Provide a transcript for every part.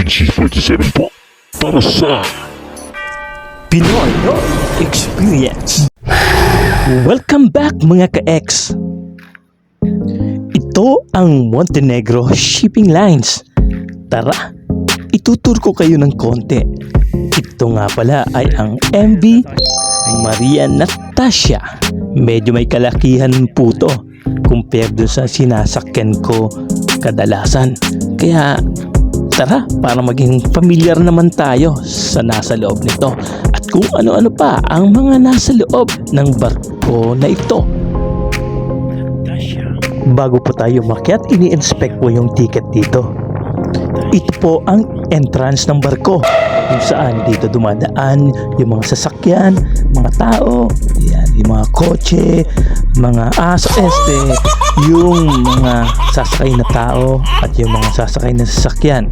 PG-47 po para sa Pinoy Experience. Welcome back mga ka-ex. Ito ang Montenegro Shipping Lines. Tara, itutur ko kayo ng konti. Ito nga pala ay ang MV Maria Natasha. Medyo may kalakihan po to compare dun sa sinasakyan ko kadalasan. Kaya tara, para maging familiar naman tayo sa nasa loob nito at kung ano-ano pa ang mga nasa loob ng barko na ito. Bago po tayo makyat, ini-inspect po yung ticket dito. Ito po ang entrance ng barko kung saan dito dumadaan yung mga sasakyan, mga tao, yan, yung mga kotse, mga yung mga sasakay na tao at yung mga sasakay na sasakyan.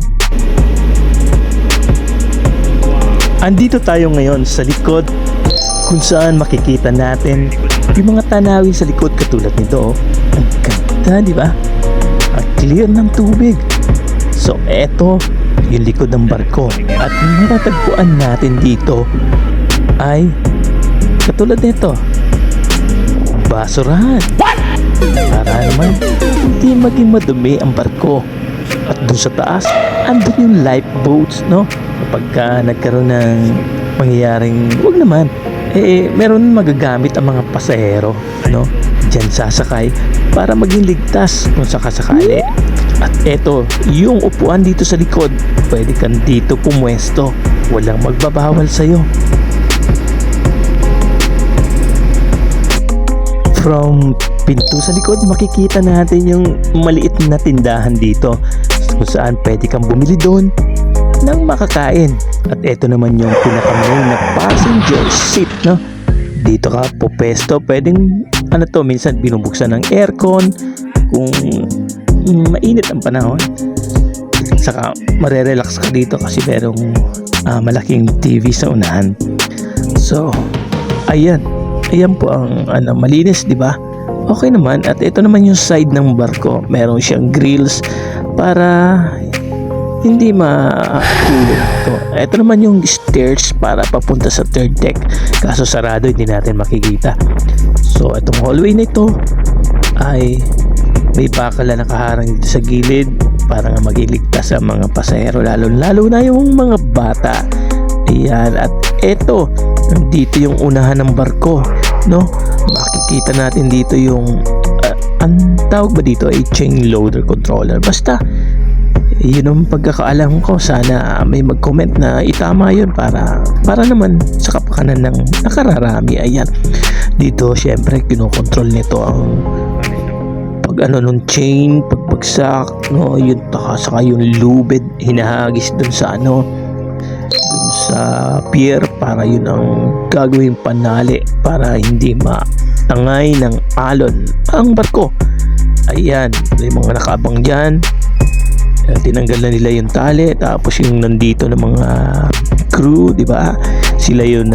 Andito tayo ngayon sa likod kung saan makikita natin yung mga tanawin sa likod katulad nito. Ang ganda, di ba? Ang clear ng tubig. So eto yung likod ng barko at matatagpuan natin dito ay katulad nito, basurahan. Para naman hindi maging madumi ang barko. At dun sa taas, andun yung lifeboats, no? Kapag nagkaroon ng pangyayaring, wag naman, meron magagamit ang mga pasahero, no? Diyan sasakay para maging ligtas kung sakasakali. At eto, yung upuan dito sa likod, pwede kang dito pumwesto. Walang magbabawal sa'yo. From pinto sa likod, makikita natin yung maliit na tindahan dito kung saan pwede kang bumili doon ng makakain. At eto naman yung pinakamain na passenger seat, no? Dito ka pupesto, pwedeng minsan binubuksan ng aircon kung mainit ang panahon. Saka marerelax ka dito kasi merong malaking TV sa unahan. So, ayan po ang malinis, di ba? Okay naman. At ito naman yung side ng barko. Meron siyang grills para hindi mahulog ito. Ito naman yung stairs para papunta sa third deck. Kaso sarado, hindi natin makikita. So itong hallway na ito ay may bakal na nakaharang dito sa gilid para nga magiligtas sa mga pasahero, lalo na yung mga bata. Ayan. At ito, dito yung unahan ng barko, no? Makikita natin dito yung ang tawag ba dito ay chain loader controller. Basta yun ang pagkakaalam ko. Sana may mag-comment na itama yun para naman sa kapakanan ng nakararami. Ayan, dito syempre kinokontrol nito ang nung chain, pagbagsak, no? Yun saka yung lubid hinahagis dun sa dun sa pier para yun ang gagawing panali para hindi matangay ng alon ang barko. Ayan, may mga nakabang dyan. Tinanggal na nila yung tali, tapos yung nandito ng mga crew, di ba? Sila yung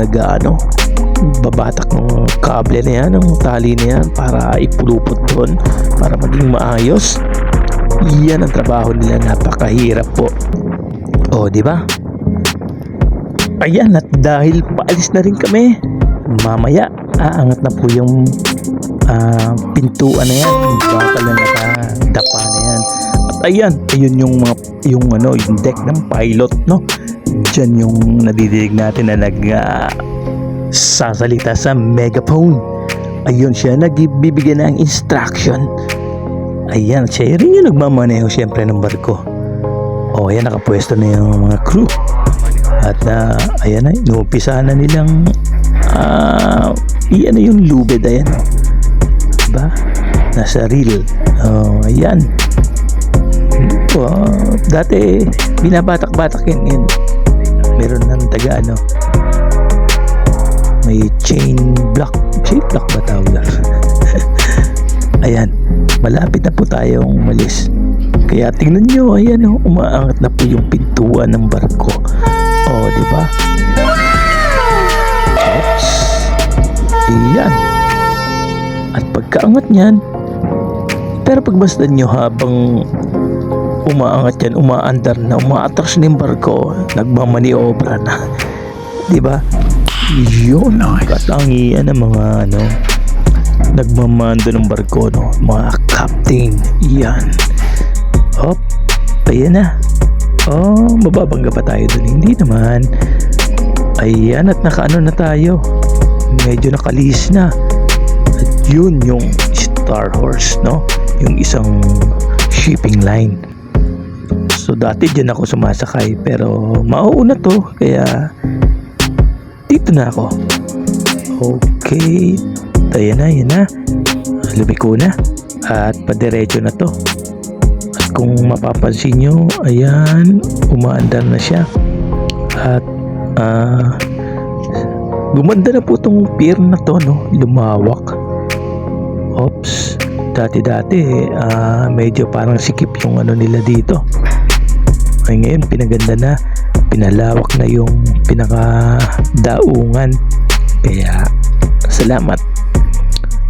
babatak ng kable na yan, ng tali na yan para ipulupot doon para maging maayos. Yan ang trabaho nila, napakahirap po. O, di ba? Ayan, at dahil paalis na rin kami, mamaya aangat na po yung pintuan na yan, yung bakal na nakadapa na yan. At ayun yung deck ng pilot, no? Diyan yung nadidinig natin na sasalita sa megaphone. Ayun siya, nagbibigay ng instruction. Ayan, siya rin yung nagmamaneho syempre ng barko. O, ayan, nakapwesto na yung mga crew. At ayan na, inuumpisa na nilang yung lubid, ayan. Diba? Nasa reel. Ayan. Dati, binabatak-batak yun. Meron ng taga, may chain block ba tawag? Ayan, malapit na po tayong umalis. Kaya tingnan nyo, ayan, umaangat na po yung pintuan ng barko. O, diba? Oops. Ayan. At pagkaangat niyan, pero pagbasdan nyo habang umaangat yan, umaandar na, umaatras na yung barko, nagmamaniobra na. Diba? Yun, katangian ng mga nagmamando ng barko, no? Mga captain. Yan. Hop, ayan na. Oh, mababangga pa tayo dun. Hindi naman. Ayan, at nakaano na tayo. Medyo nakalihis na. At yun yung Star Horse, no? Yung isang shipping line. So dati dyan ako sumasakay, pero mauuna to, kaya dito na ako. Okay, ayan na, lumiko na at padiretso na to. At kung mapapansin nyo, ayan, umaandar na siya at gumanda na po tong pier na to, no? Lumawak. Oops, dati medyo parang sikip yung nila dito. Ay ngayon pinaganda na, pinalawak na yung pinakadaungan. Kaya salamat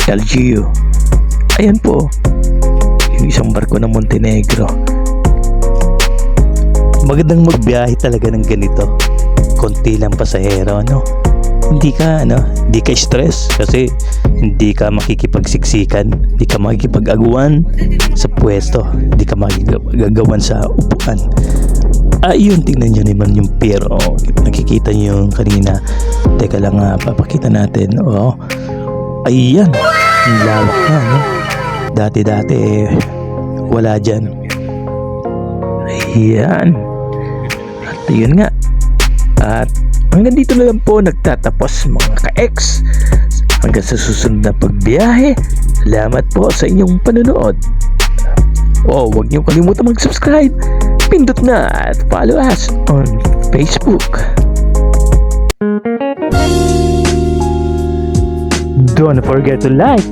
LGU. Ayan po yung isang barko ng Montenegro. Magandang magbiyahe talaga ng ganito. Konti lang pasahero, no? Hindi ka stress kasi hindi ka makikipagsiksikan, hindi ka makikipag-aguan sa pwesto, hindi ka makikipag-agawan sa upuan. Yun, tingnan nyo naman yung pier. Nakikita nyo yung kanina. Teka lang, papakita natin. Ayan, ang lawak na, no? Dati wala dyan. Ayan. At yun nga. At hanggang dito na lang po nagtatapos mga ka-ex. Hanggang sa susunod na pagbiyahe. Salamat po sa inyong panonood. Huwag niyo kalimutan mag-subscribe. Pindot na at follow us on Facebook. Don't forget to like,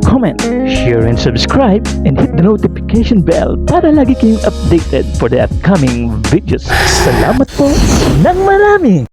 comment, share, and subscribe, and hit the notification bell para lagi kayong updated for the upcoming videos. Salamat po ng marami!